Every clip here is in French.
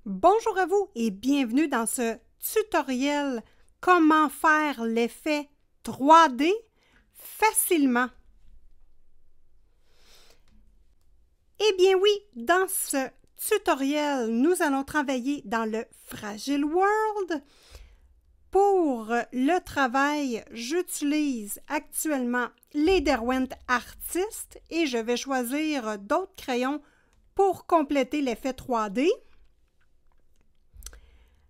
Bonjour à vous et bienvenue dans ce tutoriel comment faire l'effet 3D facilement. Eh bien oui, dans ce tutoriel, nous allons travailler dans le Fragile World. Pour le travail, j'utilise actuellement les Derwent Artist et je vais choisir d'autres crayons pour compléter l'effet 3D.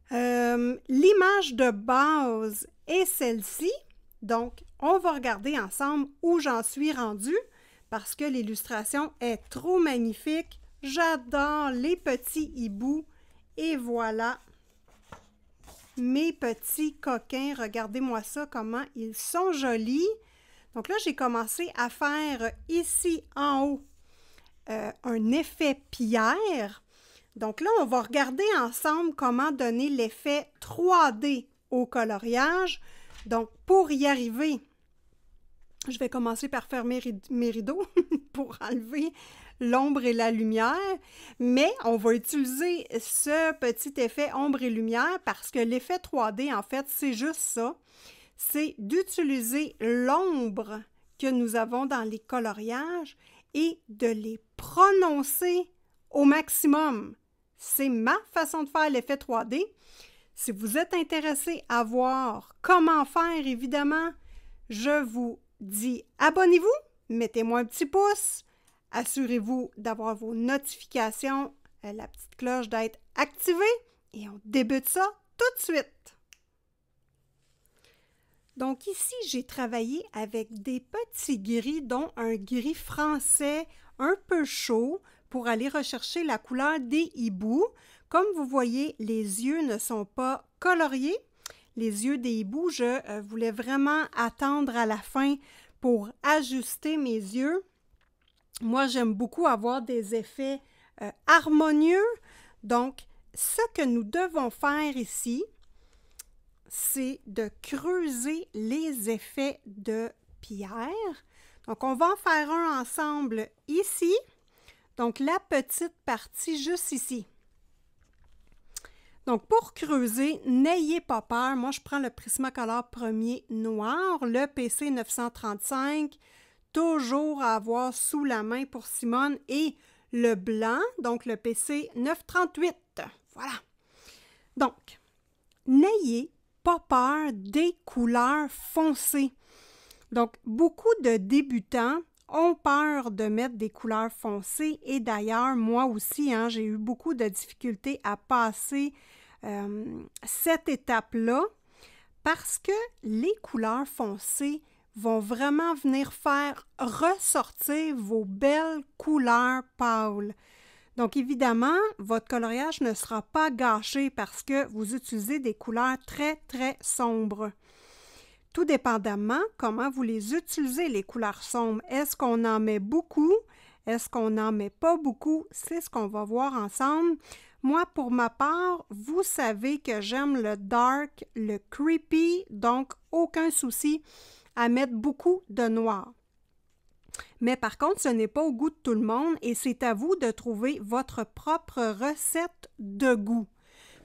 L'image de base est celle-ci, donc on va regarder ensemble où j'en suis rendue parce que l'illustration est trop magnifique. J'adore les petits hiboux et voilà mes petits coquins. Regardez-moi ça, comment ils sont jolis. Donc là, j'ai commencé à faire ici en haut un effet pierre. Donc là, on va regarder ensemble comment donner l'effet 3D au coloriage. Donc, pour y arriver, je vais commencer par fermer mes rideaux pour enlever l'ombre et la lumière. Mais on va utiliser ce petit effet ombre et lumière parce que l'effet 3D, en fait, c'est juste ça. C'est d'utiliser l'ombre que nous avons dans les coloriages et de les prononcer au maximum. C'est ma façon de faire l'effet 3D. Si vous êtes intéressé à voir comment faire, évidemment, je vous dis abonnez-vous, mettez-moi un petit pouce, assurez-vous d'avoir vos notifications, la petite cloche d'être activée et on débute ça tout de suite. Donc ici, j'ai travaillé avec des petits gris, dont un gris français un peu chaud, pour aller rechercher la couleur des hiboux. Comme vous voyez, les yeux ne sont pas coloriés. Les yeux des hiboux, je voulais vraiment attendre à la fin pour ajuster mes yeux. Moi, j'aime beaucoup avoir des effets harmonieux. Donc, ce que nous devons faire ici, c'est de creuser les effets de pierre. Donc, on va en faire un ensemble ici. Donc, la petite partie juste ici. Donc, pour creuser, n'ayez pas peur. Moi, je prends le Prismacolor premier noir, le PC 935, toujours à avoir sous la main pour Simone, et le blanc, donc le PC 938. Voilà. Donc, n'ayez pas peur des couleurs foncées. Donc, beaucoup de débutants ont peur de mettre des couleurs foncées et d'ailleurs, moi aussi, j'ai eu beaucoup de difficultés à passer cette étape-là parce que les couleurs foncées vont vraiment venir faire ressortir vos belles couleurs pâles. Donc, évidemment, votre coloriage ne sera pas gâché parce que vous utilisez des couleurs très, très sombres. Tout dépendamment comment vous les utilisez, les couleurs sombres. Est-ce qu'on en met beaucoup? Est-ce qu'on n'en met pas beaucoup? C'est ce qu'on va voir ensemble. Moi, pour ma part, vous savez que j'aime le dark, le creepy, donc aucun souci à mettre beaucoup de noir. Mais par contre, ce n'est pas au goût de tout le monde et c'est à vous de trouver votre propre recette de goût.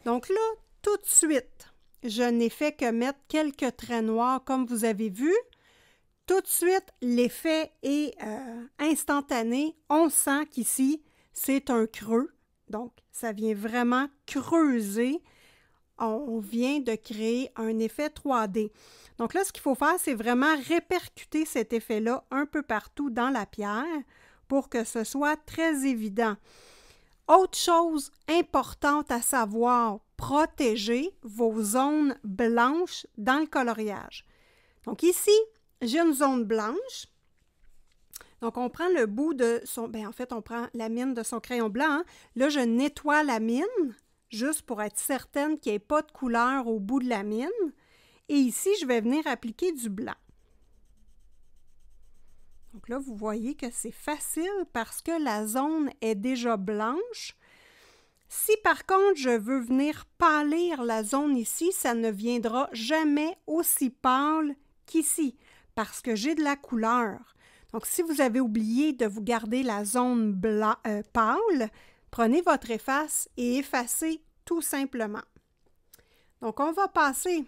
Donc là, tout de suite, je n'ai fait que mettre quelques traits noirs comme vous avez vu. Tout de suite, l'effet est instantané. On sent qu'ici, c'est un creux. Donc, ça vient vraiment creuser. On vient de créer un effet 3D. Donc là, ce qu'il faut faire, c'est vraiment répercuter cet effet-là un peu partout dans la pierre pour que ce soit très évident. Autre chose importante à savoir, protéger vos zones blanches dans le coloriage. Donc ici, j'ai une zone blanche. Donc on prend le bout de son... en fait, on prend la mine de son crayon blanc. Là, je nettoie la mine, juste pour être certaine qu'il n'y ait pas de couleur au bout de la mine. Et ici, je vais venir appliquer du blanc. Donc là, vous voyez que c'est facile parce que la zone est déjà blanche. Si par contre, je veux venir pâlir la zone ici, ça ne viendra jamais aussi pâle qu'ici parce que j'ai de la couleur. Donc, si vous avez oublié de vous garder la zone pâle, prenez votre efface et effacez tout simplement. Donc, on va passer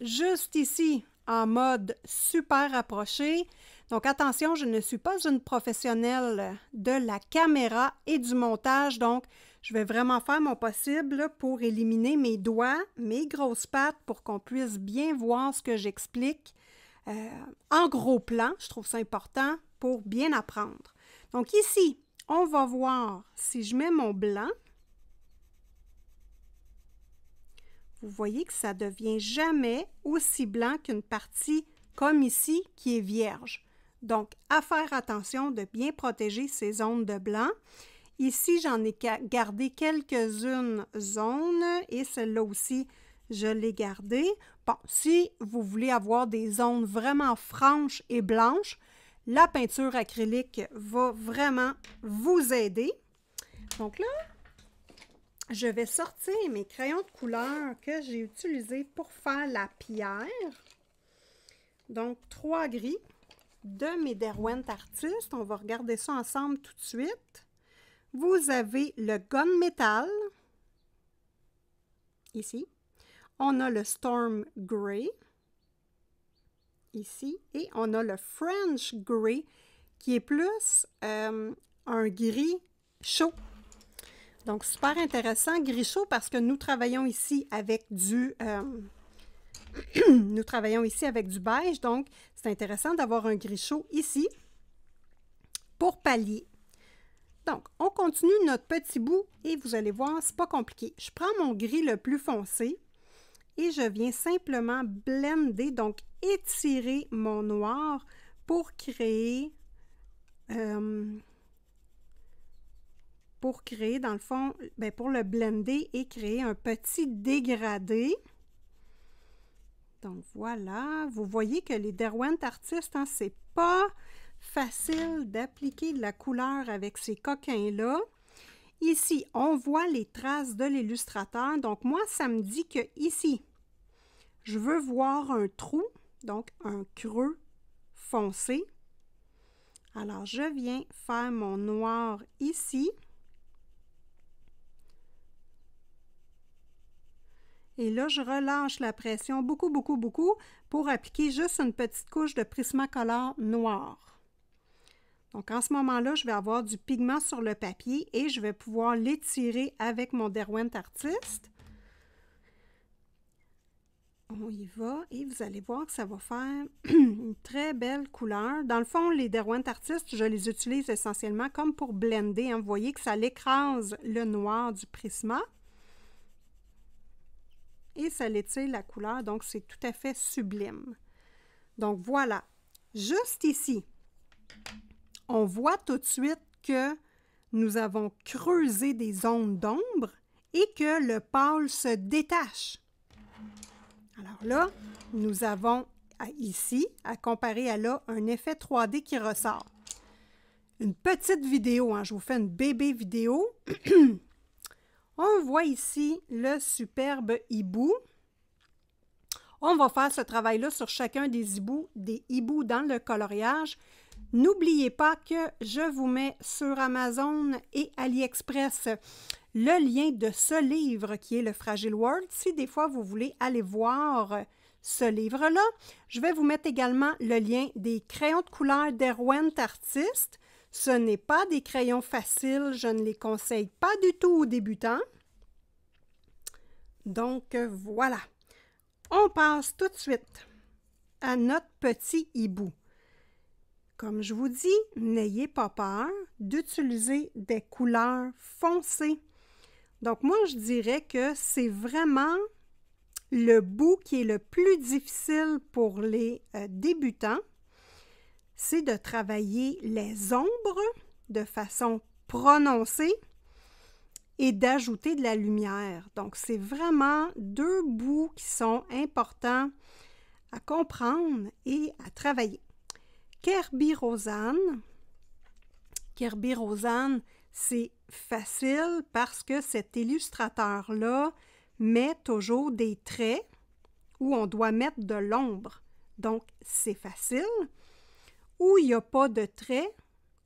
juste ici en mode super rapproché. Donc, attention, je ne suis pas une professionnelle de la caméra et du montage, donc je vais vraiment faire mon possible pour éliminer mes doigts, mes grosses pattes, pour qu'on puisse bien voir ce que j'explique en gros plan. Je trouve ça important pour bien apprendre. Donc ici, on va voir si je mets mon blanc. Vous voyez que ça ne devient jamais aussi blanc qu'une partie comme ici qui est vierge. Donc, à faire attention de bien protéger ces zones de blanc. Ici, j'en ai gardé quelques-unes zones et celle-là aussi, je l'ai gardée. Bon, si vous voulez avoir des zones vraiment franches et blanches, la peinture acrylique va vraiment vous aider. Donc là, je vais sortir mes crayons de couleur que j'ai utilisés pour faire la pierre. Donc, 3 gris de mes Derwent Artist. On va regarder ça ensemble tout de suite. Vous avez le Gunmetal, ici. On a le Storm Grey, ici. Et on a le French Grey, qui est plus un gris chaud. Donc, super intéressant, gris chaud, parce que nous travaillons ici avec du beige. Donc, c'est intéressant d'avoir un gris chaud ici pour pallier. Donc, on continue notre petit bout et vous allez voir, c'est pas compliqué. Je prends mon gris le plus foncé et je viens simplement blender, donc étirer mon noir pour créer dans le fond, pour le blender et créer un petit dégradé. Donc voilà, vous voyez que les Derwent Artist, hein, c'est pas facile d'appliquer de la couleur avec ces coquins-là. Ici, on voit les traces de l'illustrateur. Donc moi, ça me dit que ici, je veux voir un trou, donc un creux foncé. Alors, je viens faire mon noir ici. Et là, je relâche la pression beaucoup, beaucoup, beaucoup pour appliquer juste une petite couche de Prismacolor noir. Donc, en ce moment-là, je vais avoir du pigment sur le papier et je vais pouvoir l'étirer avec mon Derwent Artist. On y va et vous allez voir que ça va faire une très belle couleur. Dans le fond, les Derwent Artist, je les utilise essentiellement comme pour blender. Hein. Vous voyez que ça l'écrase le noir du Prisma. Et ça l'étire la couleur, donc c'est tout à fait sublime. Donc voilà, juste ici, on voit tout de suite que nous avons creusé des zones d'ombre et que le pâle se détache. Alors là, nous avons ici, à comparer à là, un effet 3D qui ressort. Une petite vidéo, hein, je vous fais une bébé vidéo. On voit ici le superbe hibou. On va faire ce travail-là sur chacun des hiboux dans le coloriage. N'oubliez pas que je vous mets sur Amazon et AliExpress le lien de ce livre qui est le Fragile World. Si des fois vous voulez aller voir ce livre-là, je vais vous mettre également le lien des crayons de couleur Derwent Artist. Ce n'est pas des crayons faciles, je ne les conseille pas du tout aux débutants. Donc voilà, on passe tout de suite à notre petit hibou. Comme je vous dis, n'ayez pas peur d'utiliser des couleurs foncées. Donc moi, je dirais que c'est vraiment le bout qui est le plus difficile pour les débutants. C'est de travailler les ombres de façon prononcée et d'ajouter de la lumière. Donc, c'est vraiment 2 bouts qui sont importants à comprendre et à travailler. Kerby Rosanne. Kerby Rosanne, c'est facile parce que cet illustrateur-là met toujours des traits où on doit mettre de l'ombre. Donc, c'est facile. Où il n'y a pas de traits,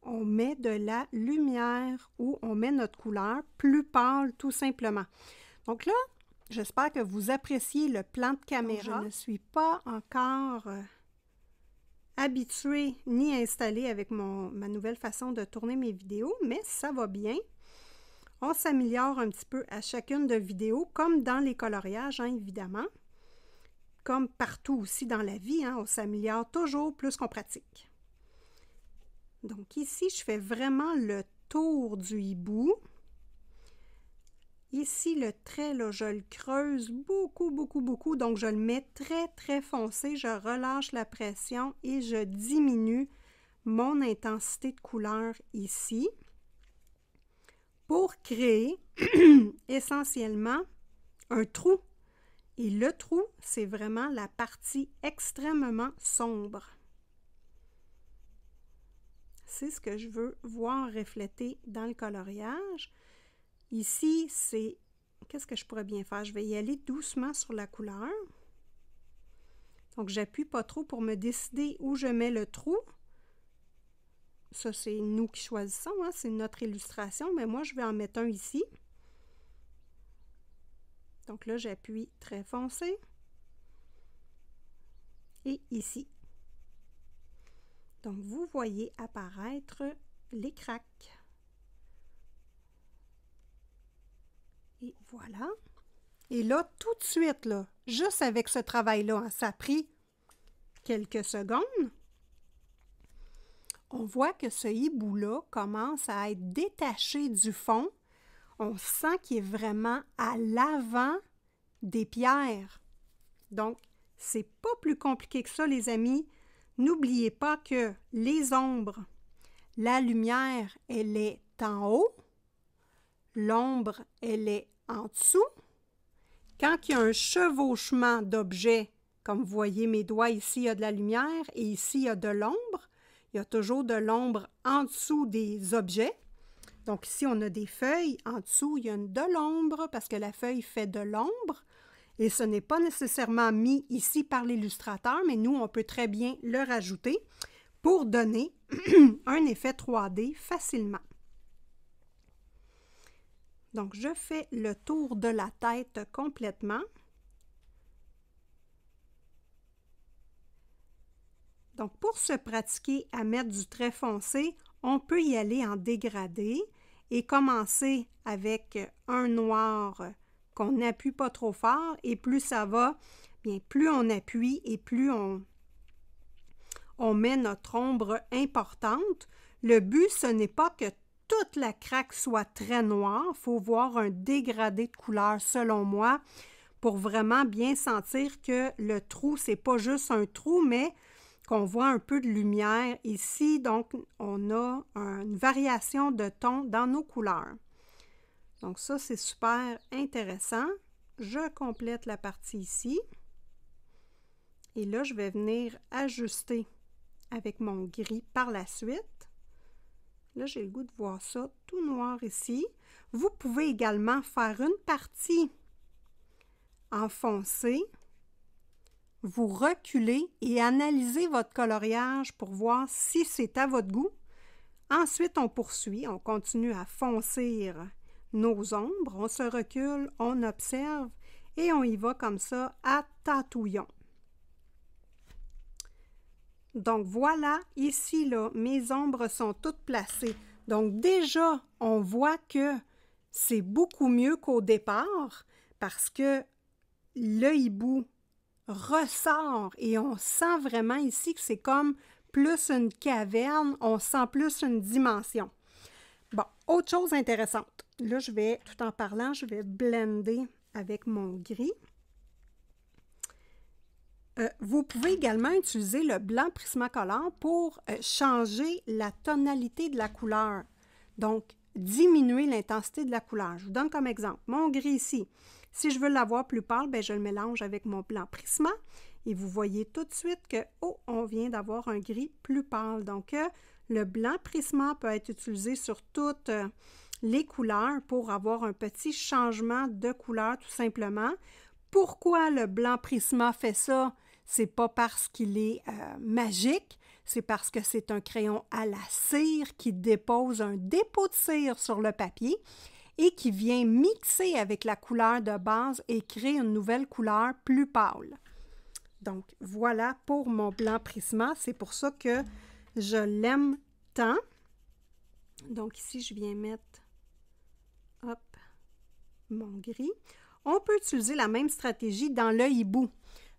on met de la lumière ou on met notre couleur plus pâle tout simplement. Donc là, j'espère que vous appréciez le plan de caméra. Je ne suis pas encore habituée ni installée avec ma nouvelle façon de tourner mes vidéos, mais ça va bien. On s'améliore un petit peu à chacune de vidéos, comme dans les coloriages, hein, évidemment. Comme partout aussi dans la vie, hein, on s'améliore toujours plus qu'on pratique. Donc ici, je fais vraiment le tour du hibou. Ici, le trait, là, je le creuse beaucoup, beaucoup, beaucoup. Donc, je le mets très, très foncé. Je relâche la pression et je diminue mon intensité de couleur ici pour créer essentiellement un trou. Et le trou, c'est vraiment la partie extrêmement sombre. C'est ce que je veux voir refléter dans le coloriage. Ici, c'est... Qu'est-ce que je pourrais bien faire? Je vais y aller doucement sur la couleur. Donc, j'appuie pas trop pour me décider où je mets le trou. Ça, c'est nous qui choisissons, hein? C'est notre illustration, mais moi, je vais en mettre un ici. Donc là, j'appuie très foncé. Et ici. Donc, vous voyez apparaître les craques. Et voilà. Et là, tout de suite, là, juste avec ce travail-là, hein, ça a pris quelques secondes. On voit que ce hibou-là commence à être détaché du fond. On sent qu'il est vraiment à l'avant des pierres. Donc, c'est pas plus compliqué que ça, les amis. N'oubliez pas que les ombres, la lumière, elle est en haut. L'ombre, elle est en dessous. Quand il y a un chevauchement d'objets, comme vous voyez mes doigts, ici il y a de la lumière et ici il y a de l'ombre. Il y a toujours de l'ombre en dessous des objets. Donc ici on a des feuilles, en dessous il y a de l'ombre parce que la feuille fait de l'ombre. Et ce n'est pas nécessairement mis ici par l'illustrateur, mais nous on peut très bien le rajouter pour donner un effet 3D facilement. Donc, je fais le tour de la tête complètement. Donc, pour se pratiquer à mettre du trait foncé, on peut y aller en dégradé et commencer avec un noir qu'on n'appuie pas trop fort et plus ça va, bien plus on appuie et plus on met notre ombre importante. Le but, ce n'est pas que toute la craque soit très noire. Il faut voir un dégradé de couleur, selon moi, pour vraiment bien sentir que le trou, c'est pas juste un trou, mais qu'on voit un peu de lumière ici. Donc, on a une variation de ton dans nos couleurs. Donc, ça, c'est super intéressant. Je complète la partie ici. Et là, je vais venir ajuster avec mon gris par la suite. Là, j'ai le goût de voir ça tout noir ici. Vous pouvez également faire une partie en foncé. Vous reculez et analysez votre coloriage pour voir si c'est à votre goût. Ensuite, on poursuit, on continue à foncer nos ombres. On se recule, on observe et on y va comme ça à tatouillon. Donc voilà, ici, là, mes ombres sont toutes placées. Donc déjà, on voit que c'est beaucoup mieux qu'au départ parce que le hibou ressort et on sent vraiment ici que c'est comme plus une caverne, on sent plus une dimension. Bon, autre chose intéressante. Là, je vais, tout en parlant, je vais blender avec mon gris. Vous pouvez également utiliser le blanc Prismacolor pour changer la tonalité de la couleur. Donc, diminuer l'intensité de la couleur. Je vous donne comme exemple mon gris ici. Si je veux l'avoir plus pâle, bien, je le mélange avec mon blanc Prisma. Et vous voyez tout de suite que, oh, on vient d'avoir un gris plus pâle. Donc, le blanc Prisma peut être utilisé sur toutes les couleurs pour avoir un petit changement de couleur, tout simplement. Pourquoi le blanc Prisma fait ça? C'est pas parce qu'il est magique, c'est parce que c'est un crayon à la cire qui dépose un dépôt de cire sur le papier et qui vient mixer avec la couleur de base et créer une nouvelle couleur plus pâle. Donc, voilà pour mon blanc Prisma. C'est pour ça que je l'aime tant. Donc, ici, je viens mettre, hop, mon gris. On peut utiliser la même stratégie dans le hibou.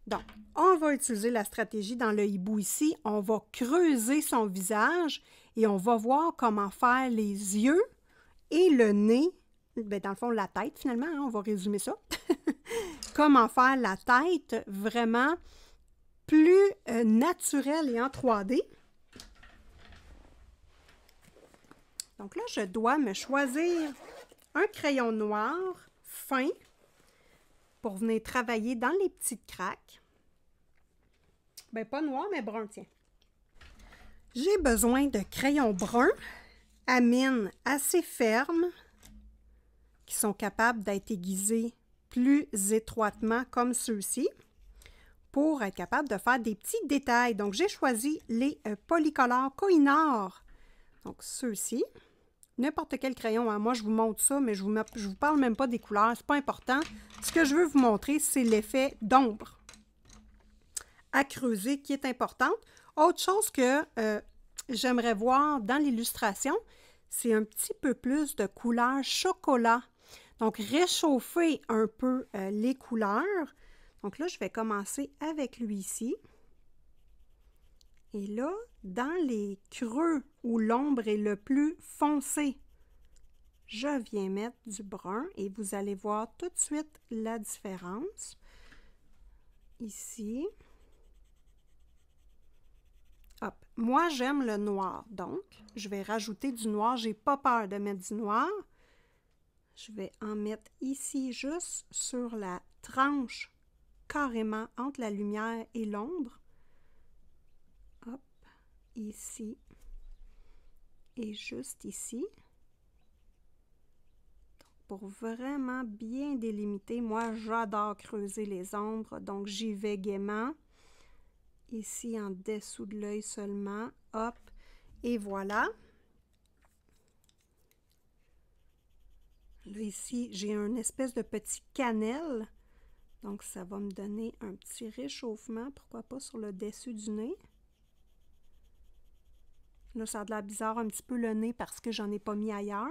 Donc, on va utiliser la stratégie dans le hibou ici. On va creuser son visage et on va voir comment faire les yeux et le nez. Bien, dans le fond, la tête, finalement, hein, on va résumer ça. Comment faire la tête vraiment plus naturelle et en 3D. Donc là, je dois me choisir un crayon noir fin pour venir travailler dans les petites craques. Bien, pas noir, mais brun, tiens. J'ai besoin de crayons bruns à mine assez ferme qui sont capables d'être aiguisés plus étroitement comme ceux-ci pour être capable de faire des petits détails. Donc, j'ai choisi les Polycolor Koh-i-Noor. Donc, ceux-ci. N'importe quel crayon, hein. Moi, je vous montre ça, mais je vous parle même pas des couleurs. C'est pas important. Ce que je veux vous montrer, c'est l'effet d'ombre à creuser qui est importante. Autre chose que j'aimerais voir dans l'illustration, c'est un petit peu plus de couleur chocolat. Donc, réchauffer un peu les couleurs. Donc là, je vais commencer avec lui ici. Et là, dans les creux où l'ombre est le plus foncé, je viens mettre du brun et vous allez voir tout de suite la différence. Ici. Hop. Moi, j'aime le noir, donc je vais rajouter du noir. Je n'ai pas peur de mettre du noir. Je vais en mettre ici, juste sur la tranche, carrément entre la lumière et l'ombre. Hop, ici. Et juste ici. Donc, pour vraiment bien délimiter, moi, j'adore creuser les ombres, donc j'y vais gaiement. Ici, en dessous de l'œil seulement. Hop, et voilà. Là, ici, j'ai une espèce de petit cannelle. Donc, ça va me donner un petit réchauffement, pourquoi pas sur le dessus du nez. Là, ça a de l'air bizarre un petit peu le nez parce que j'en ai pas mis ailleurs.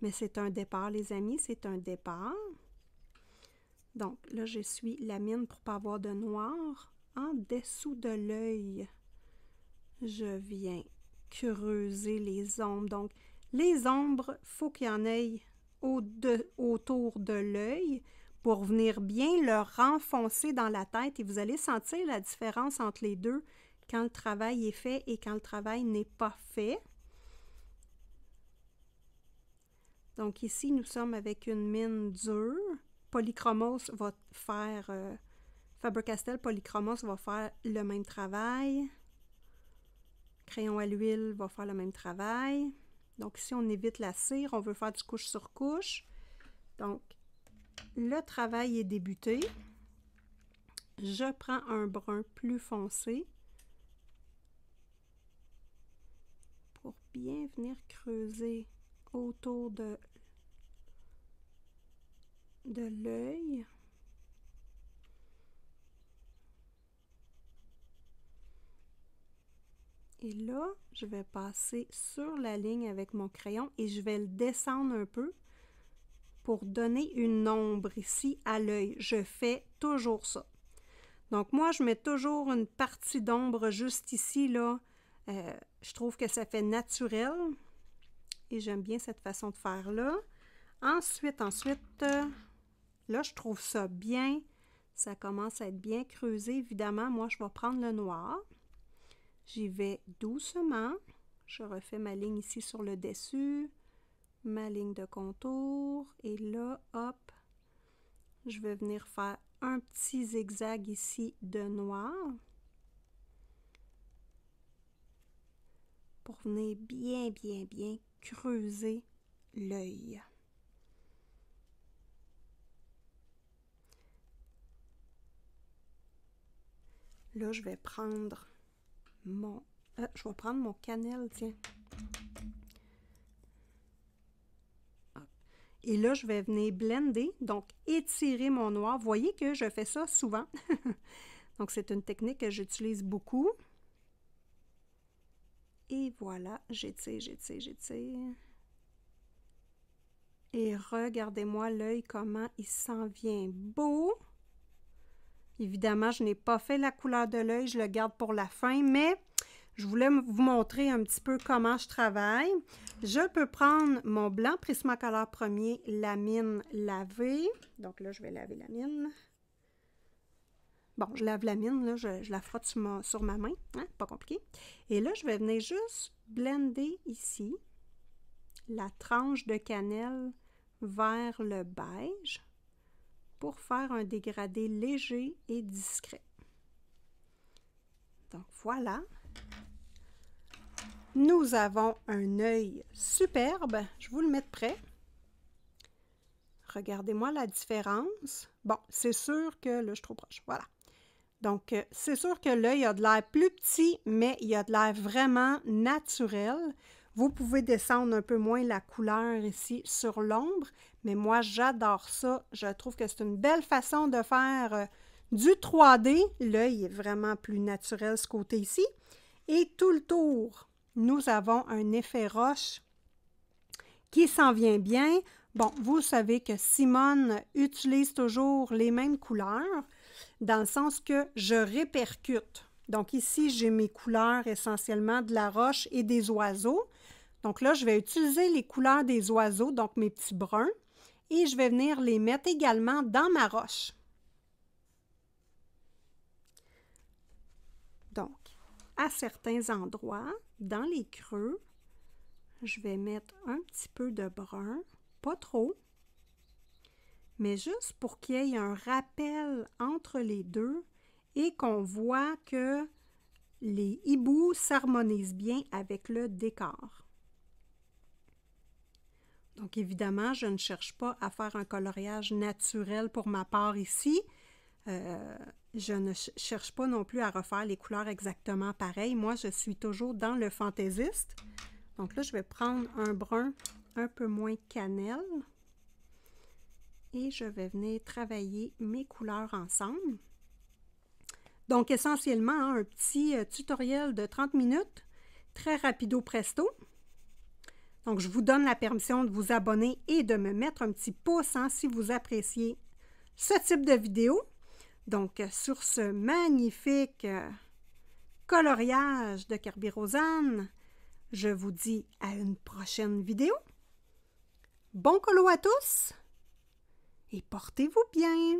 Mais c'est un départ, les amis, c'est un départ. Donc, là, j'essuie la mine pour ne pas avoir de noir. En dessous de l'œil, je viens creuser les ombres. Donc, les ombres, il faut qu'il y en ait autour de l'œil pour venir bien le renfoncer dans la tête. Et vous allez sentir la différence entre les deux quand le travail est fait et quand le travail n'est pas fait. Donc ici, nous sommes avec une mine dure. Polychromos va faire... Faber-Castell Polychromos va faire le même travail. Crayon à l'huile va faire le même travail. Donc ici, on évite la cire. On veut faire du couche sur couche. Donc, le travail est débuté. Je prends un brun plus foncé pour bien venir creuser autour de l'œil. Et là, je vais passer sur la ligne avec mon crayon et je vais le descendre un peu pour donner une ombre ici à l'œil. Je fais toujours ça. Donc moi, je mets toujours une partie d'ombre juste ici, là. Je trouve que ça fait naturel et j'aime bien cette façon de faire là. Ensuite, là, je trouve ça bien. Ça commence à être bien creusé. Évidemment, moi, je vais prendre le noir. J'y vais doucement. Je refais ma ligne ici sur le dessus. Ma ligne de contour. Et là, hop, je vais venir faire un petit zigzag ici de noir. Pour venir bien creuser l'œil. Là, je vais prendre mon Je vais prendre mon cannelle, tiens. Et là, je vais venir blender, donc étirer mon noir. Vous voyez que je fais ça souvent. Donc, c'est une technique que j'utilise beaucoup. Et voilà, j'étire, j'étire, j'étire. Et regardez-moi l'œil, comment il s'en vient beau. Évidemment, je n'ai pas fait la couleur de l'œil, je le garde pour la fin, mais je voulais vous montrer un petit peu comment je travaille. Je peux prendre mon blanc Prismacolor premier, la mine lavée. Donc là, je vais laver la mine. Bon, je lave la mine, là, je la frotte sur ma main, hein, pas compliqué. Et là, je vais venir juste blender ici la tranche de cannelle vers le beige pour faire un dégradé léger et discret. Donc voilà. Nous avons un œil superbe. Je vous le mets de près. Regardez-moi la différence. Bon, c'est sûr que là, je suis trop proche. Voilà. Donc, c'est sûr que l'œil a de l'air plus petit, mais il a de l'air vraiment naturel. Vous pouvez descendre un peu moins la couleur ici sur l'ombre, mais moi, j'adore ça. Je trouve que c'est une belle façon de faire du 3D. L'œil est vraiment plus naturel, ce côté ici. Et tout le tour, nous avons un effet roche qui s'en vient bien. Bon, vous savez que Simone utilise toujours les mêmes couleurs, dans le sens que je répercute. Donc ici, j'ai mes couleurs essentiellement de la roche et des oiseaux. Donc là, je vais utiliser les couleurs des oiseaux, donc mes petits bruns, et je vais venir les mettre également dans ma roche. Donc, à certains endroits, dans les creux, je vais mettre un petit peu de brun, pas trop, mais juste pour qu'il y ait un rappel entre les deux et qu'on voit que les hiboux s'harmonisent bien avec le décor. Donc évidemment, je ne cherche pas à faire un coloriage naturel pour ma part ici. Je ne cherche pas non plus à refaire les couleurs exactement pareilles. Moi, je suis toujours dans le fantaisiste. Donc là, je vais prendre un brun un peu moins cannelle. Et je vais venir travailler mes couleurs ensemble. Donc, essentiellement, hein, un petit tutoriel de 30 minutes, très rapido presto. Donc, je vous donne la permission de vous abonner et de me mettre un petit pouce hein, si vous appréciez ce type de vidéo. Donc, sur ce magnifique coloriage de Kerby-Rosanne, je vous dis à une prochaine vidéo. Bon colo à tous! Et portez-vous bien!